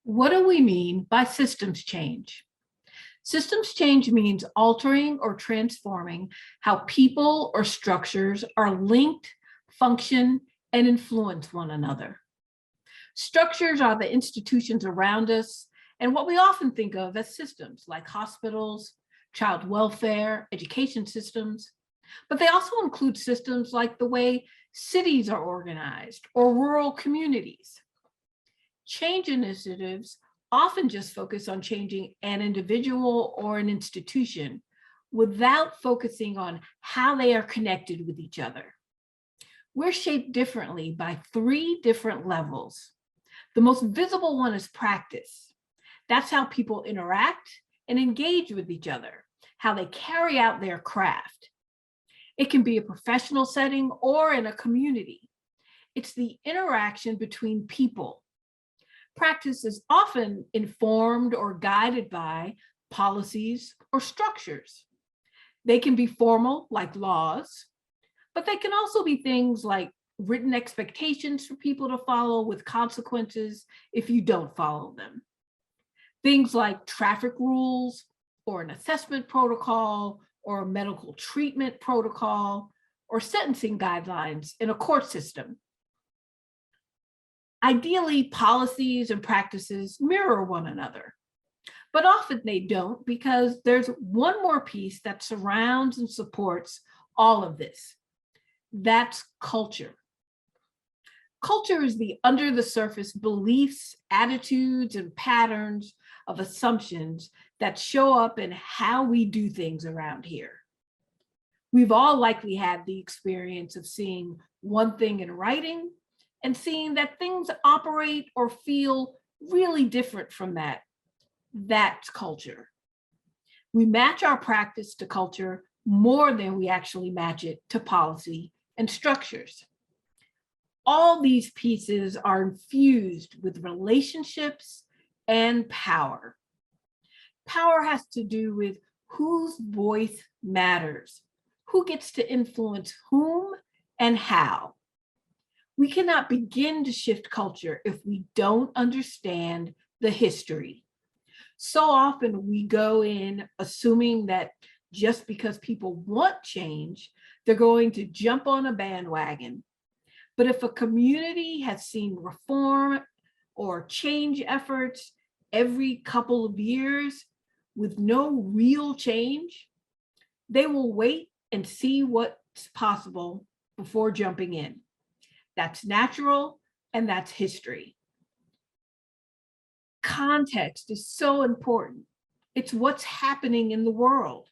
What do we mean by systems change? Systems change means altering or transforming how people or structures are linked, function, and influence one another. Structures are the institutions around us and what we often think of as systems like hospitals, child welfare, education systems, but they also include systems like the way cities are organized or rural communities. Change initiatives often just focus on changing an individual or an institution without focusing on how they are connected with each other. We're shaped differently by three different levels. The most visible one is practice. That's how people interact and engage with each other, how they carry out their craft. It can be a professional setting or in a community. It's the interaction between people. Practice is often informed or guided by policies or structures. They can be formal, like laws, but they can also be things like written expectations for people to follow with consequences if you don't follow them. Things like traffic rules or an assessment protocol or a medical treatment protocol or sentencing guidelines in a court system. Ideally, policies and practices mirror one another, but often they don't because there's one more piece that surrounds and supports all of this. That's culture. Culture is the under the surface beliefs, attitudes, and patterns of assumptions that show up in how we do things around here. We've all likely had the experience of seeing one thing in writing and seeing that things operate or feel really different from that. That's culture. We match our practice to culture more than we actually match it to policy and structures. All these pieces are infused with relationships and power. Power has to do with whose voice matters, who gets to influence whom and how. We cannot begin to shift culture if we don't understand the history. So often we go in assuming that just because people want change, they're going to jump on a bandwagon. But if a community has seen reform or change efforts every couple of years with no real change, they will wait and see what's possible before jumping in. That's natural and that's history. Context is so important. It's what's happening in the world.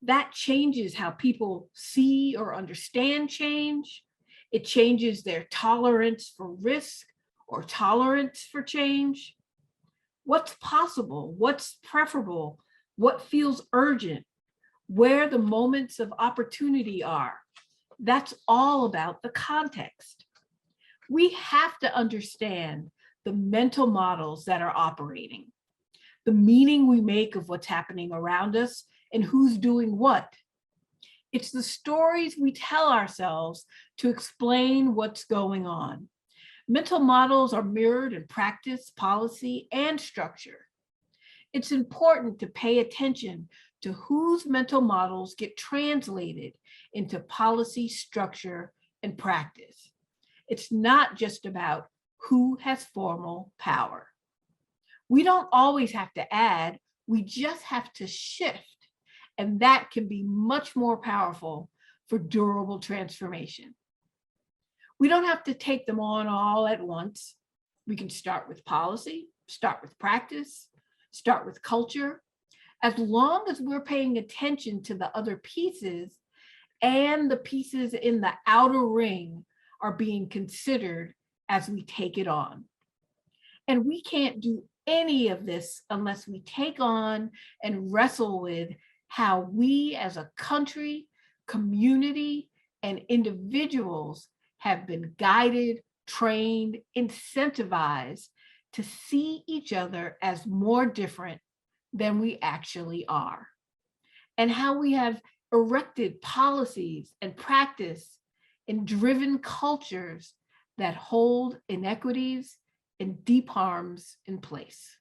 That changes how people see or understand change. It changes their tolerance for risk or tolerance for change. What's possible? What's preferable? What feels urgent? Where the moments of opportunity are. That's all about the context. We have to understand the mental models that are operating, the meaning we make of what's happening around us and who's doing what. It's the stories we tell ourselves to explain what's going on. Mental models are mirrored in practice, policy, and structure. It's important to pay attention to whose mental models get translated into policy, structure, and practice. It's not just about who has formal power. We don't always have to add, we just have to shift. And that can be much more powerful for durable transformation. We don't have to take them on all at once. We can start with policy, start with practice, start with culture, as long as we're paying attention to the other pieces and the pieces in the outer ring are being considered as we take it on. And we can't do any of this unless we take on and wrestle with how we as a country, community, and individuals have been guided, trained, incentivized to see each other as more different than we actually are, and how we have erected policies and practice and driven cultures that hold inequities and deep harms in place.